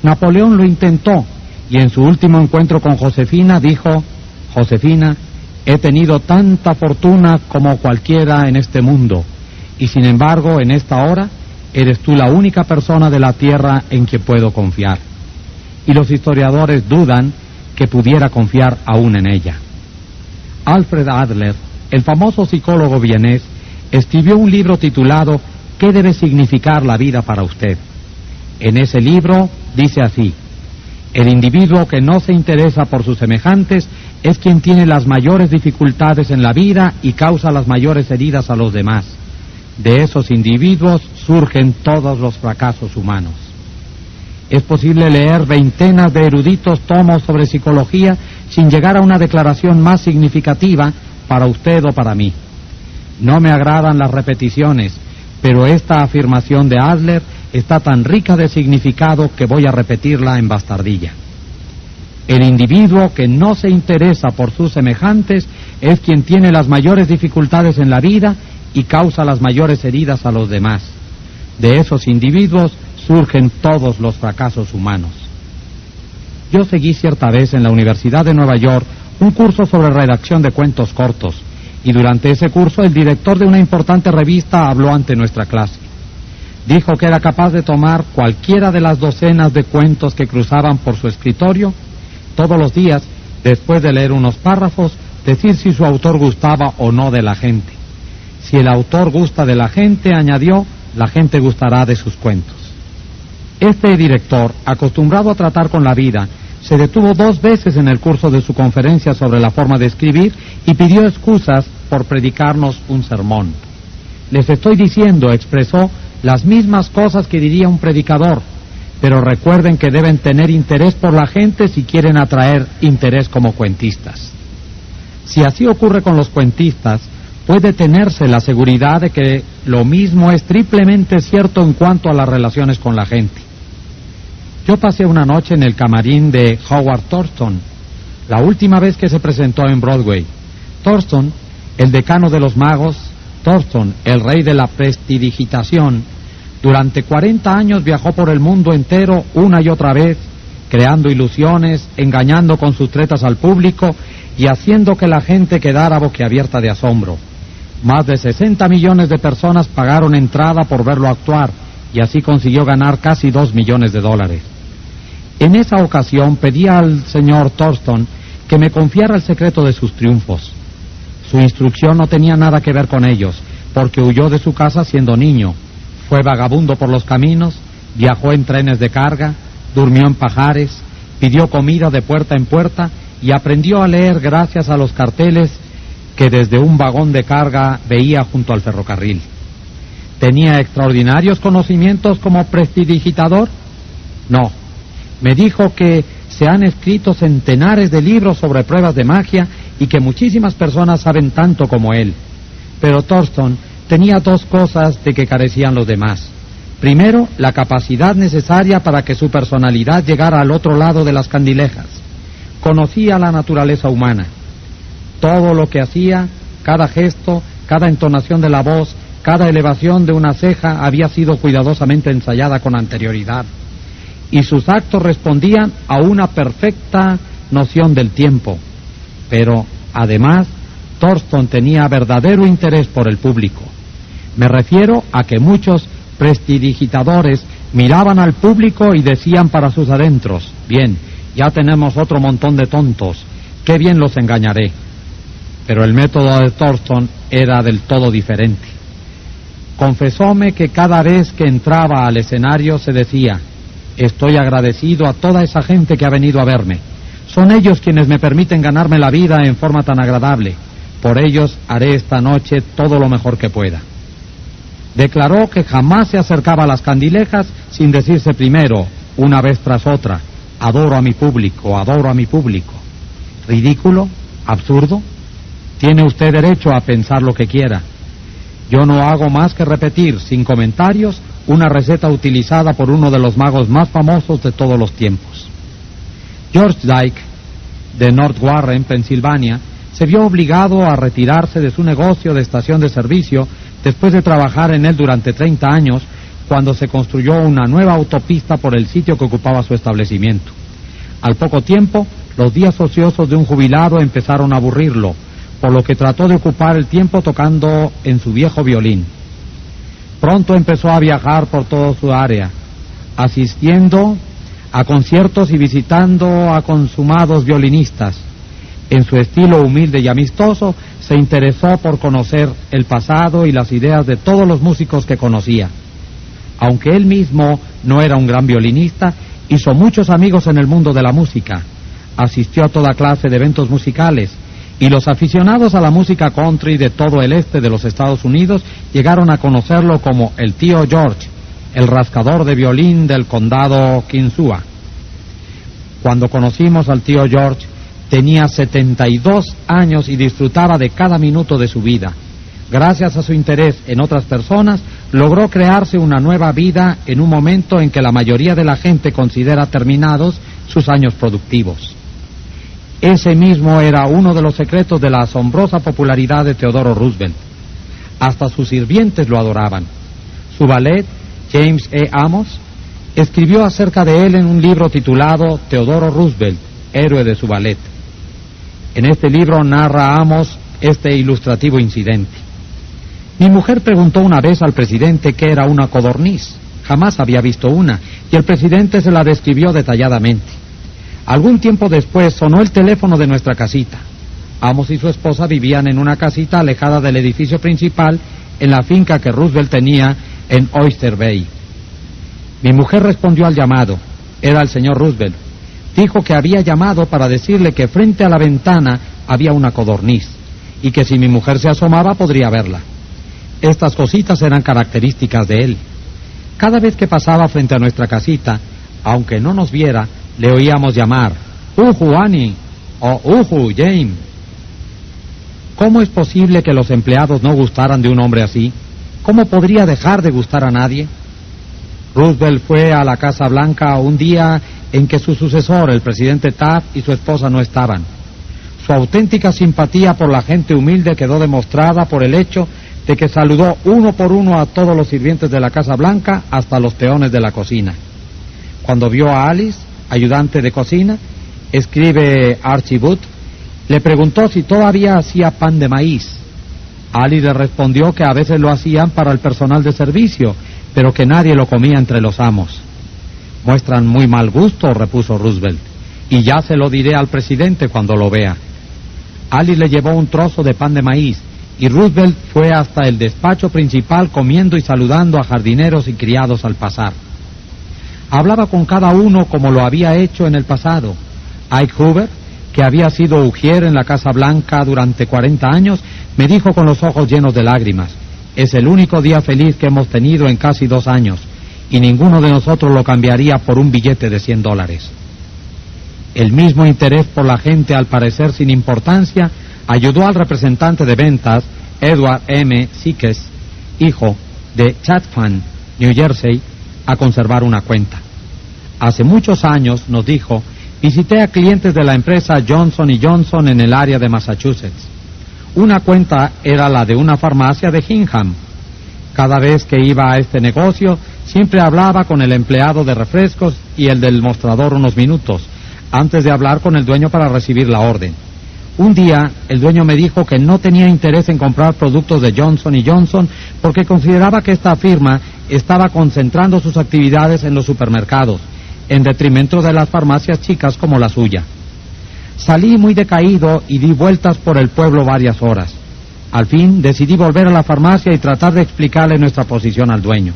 Napoleón lo intentó, y en su último encuentro con Josefina dijo: Josefina, he tenido tanta fortuna como cualquiera en este mundo, y sin embargo, en esta hora, eres tú la única persona de la tierra en quien puedo confiar. Y los historiadores dudan que pudiera confiar aún en ella. Alfred Adler, el famoso psicólogo vienés, escribió un libro titulado ¿Qué debe significar la vida para usted? En ese libro dice así: el individuo que no se interesa por sus semejantes es quien tiene las mayores dificultades en la vida y causa las mayores heridas a los demás. De esos individuos surgen todos los fracasos humanos. Es posible leer veintenas de eruditos tomos sobre psicología sin llegar a una declaración más significativa para usted o para mí. No me agradan las repeticiones, pero esta afirmación de Adler está tan rica de significado que voy a repetirla en bastardilla. El individuo que no se interesa por sus semejantes es quien tiene las mayores dificultades en la vida y causa las mayores heridas a los demás. De esos individuos surgen todos los fracasos humanos. Yo seguí cierta vez en la Universidad de Nueva York un curso sobre redacción de cuentos cortos, y durante ese curso el director de una importante revista habló ante nuestra clase. Dijo que era capaz de tomar cualquiera de las docenas de cuentos que cruzaban por su escritorio, todos los días, después de leer unos párrafos, decir si su autor gustaba o no de la gente. Si el autor gusta de la gente, añadió, la gente gustará de sus cuentos. Este director, acostumbrado a tratar con la vida, se detuvo 2 veces en el curso de su conferencia sobre la forma de escribir y pidió excusas por predicarnos un sermón. Les estoy diciendo, expresó, las mismas cosas que diría un predicador, pero recuerden que deben tener interés por la gente si quieren atraer interés como cuentistas. Si así ocurre con los cuentistas, puede tenerse la seguridad de que lo mismo es triplemente cierto en cuanto a las relaciones con la gente. Yo pasé una noche en el camarín de Howard Thurston, la última vez que se presentó en Broadway. Thurston, el decano de los magos, Thurston, el rey de la prestidigitación, durante 40 años viajó por el mundo entero una y otra vez, creando ilusiones, engañando con sus tretas al público y haciendo que la gente quedara boquiabierta de asombro. Más de 60 millones de personas pagaron entrada por verlo actuar, y así consiguió ganar casi $2 millones. En esa ocasión pedí al señor Thurston que me confiara el secreto de sus triunfos. Su instrucción no tenía nada que ver con ellos, porque huyó de su casa siendo niño, fue vagabundo por los caminos, viajó en trenes de carga, durmió en pajares, pidió comida de puerta en puerta y aprendió a leer gracias a los carteles que desde un vagón de carga veía junto al ferrocarril. ¿Tenía extraordinarios conocimientos como prestidigitador? No. Me dijo que se han escrito centenares de libros sobre pruebas de magia y que muchísimas personas saben tanto como él. Pero Thurston tenía 2 cosas de que carecían los demás. Primero, la capacidad necesaria para que su personalidad llegara al otro lado de las candilejas. Conocía la naturaleza humana. Todo lo que hacía, cada gesto, cada entonación de la voz, cada elevación de una ceja había sido cuidadosamente ensayada con anterioridad. Y sus actos respondían a una perfecta noción del tiempo. Pero, además, Thurston tenía verdadero interés por el público. Me refiero a que muchos prestidigitadores miraban al público y decían para sus adentros: bien, ya tenemos otro montón de tontos, qué bien los engañaré. Pero el método de Thurston era del todo diferente. Confesóme que cada vez que entraba al escenario se decía: estoy agradecido a toda esa gente que ha venido a verme. Son ellos quienes me permiten ganarme la vida en forma tan agradable. Por ellos haré esta noche todo lo mejor que pueda. Declaró que jamás se acercaba a las candilejas sin decirse primero, una vez tras otra: adoro a mi público, adoro a mi público. ¿Ridículo? ¿Absurdo? Tiene usted derecho a pensar lo que quiera. Yo no hago más que repetir, sin comentarios, una receta utilizada por uno de los magos más famosos de todos los tiempos. George Dyke, de North Warren, Pensilvania, se vio obligado a retirarse de su negocio de estación de servicio después de trabajar en él durante 30 años, cuando se construyó una nueva autopista por el sitio que ocupaba su establecimiento. Al poco tiempo, los días ociosos de un jubilado empezaron a aburrirlo, por lo que trató de ocupar el tiempo tocando en su viejo violín. Pronto empezó a viajar por toda su área, asistiendo a conciertos y visitando a consumados violinistas. En su estilo humilde y amistoso, se interesó por conocer el pasado y las ideas de todos los músicos que conocía. Aunque él mismo no era un gran violinista, hizo muchos amigos en el mundo de la música. Asistió a toda clase de eventos musicales, y los aficionados a la música country de todo el este de los Estados Unidos llegaron a conocerlo como el tío George, el rascador de violín del condado Kinsua. Cuando conocimos al tío George, tenía 72 años y disfrutaba de cada minuto de su vida. Gracias a su interés en otras personas, logró crearse una nueva vida en un momento en que la mayoría de la gente considera terminados sus años productivos. Ese mismo era uno de los secretos de la asombrosa popularidad de Teodoro Roosevelt. Hasta sus sirvientes lo adoraban. Su valet, James E. Amos, escribió acerca de él en un libro titulado Teodoro Roosevelt, héroe de su valet. En este libro narra Amos este ilustrativo incidente. Mi mujer preguntó una vez al presidente qué era una codorniz. Jamás había visto una, y el presidente se la describió detalladamente. Algún tiempo después sonó el teléfono de nuestra casita. Amos y su esposa vivían en una casita alejada del edificio principal en la finca que Roosevelt tenía en Oyster Bay. Mi mujer respondió al llamado. Era el señor Roosevelt. Dijo que había llamado para decirle que frente a la ventana había una codorniz y que si mi mujer se asomaba podría verla. Estas cositas eran características de él. Cada vez que pasaba frente a nuestra casita, aunque no nos viera, le oíamos llamar, "Uhu, Annie", o "Uhu, James". ¿Cómo es posible que los empleados no gustaran de un hombre así? ¿Cómo podría dejar de gustar a nadie? Roosevelt fue a la Casa Blanca un día en que su sucesor, el presidente Taft, y su esposa no estaban. Su auténtica simpatía por la gente humilde quedó demostrada por el hecho de que saludó uno por uno a todos los sirvientes de la Casa Blanca hasta los peones de la cocina. Cuando vio a Alice, ayudante de cocina, escribe Archie Booth, le preguntó si todavía hacía pan de maíz. Alice le respondió que a veces lo hacían para el personal de servicio, pero que nadie lo comía entre los amos. Muestran muy mal gusto, repuso Roosevelt, y ya se lo diré al presidente cuando lo vea. Alice le llevó un trozo de pan de maíz, y Roosevelt fue hasta el despacho principal comiendo y saludando a jardineros y criados al pasar. Hablaba con cada uno como lo había hecho en el pasado. Ike Hoover, que había sido ujier en la Casa Blanca durante 40 años, me dijo con los ojos llenos de lágrimas, "Es el único día feliz que hemos tenido en casi 2 años, y ninguno de nosotros lo cambiaría por un billete de $100. El mismo interés por la gente, al parecer sin importancia, ayudó al representante de ventas, Edward M. Sikes, hijo de Chatham, New Jersey, a conservar una cuenta. Hace muchos años, nos dijo, visité a clientes de la empresa Johnson & Johnson en el área de Massachusetts. Una cuenta era la de una farmacia de Hingham. Cada vez que iba a este negocio, siempre hablaba con el empleado de refrescos y el del mostrador unos minutos, antes de hablar con el dueño para recibir la orden. Un día, el dueño me dijo que no tenía interés en comprar productos de Johnson & Johnson porque consideraba que esta firma estaba concentrando sus actividades en los supermercados, en detrimento de las farmacias chicas como la suya. Salí muy decaído y di vueltas por el pueblo varias horas. Al fin, decidí volver a la farmacia y tratar de explicarle nuestra posición al dueño.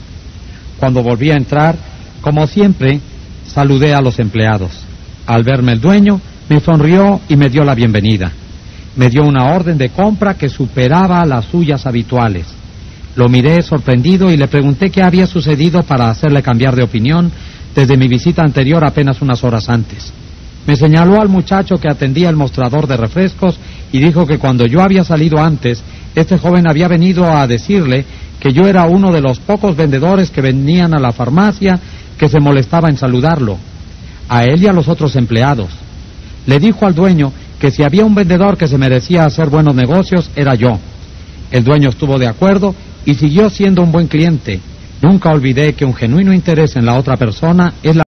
Cuando volví a entrar, como siempre, saludé a los empleados. Al verme el dueño, me sonrió y me dio la bienvenida. Me dio una orden de compra que superaba las suyas habituales. Lo miré sorprendido y le pregunté qué había sucedido para hacerle cambiar de opinión desde mi visita anterior apenas unas horas antes. Me señaló al muchacho que atendía el mostrador de refrescos y dijo que cuando yo había salido antes, este joven había venido a decirle que yo era uno de los pocos vendedores que venían a la farmacia que se molestaba en saludarlo, a él y a los otros empleados. Le dijo al dueño que si había un vendedor que se merecía hacer buenos negocios, era yo. El dueño estuvo de acuerdo y siguió siendo un buen cliente, Nunca olvidé que un genuino interés en la otra persona es la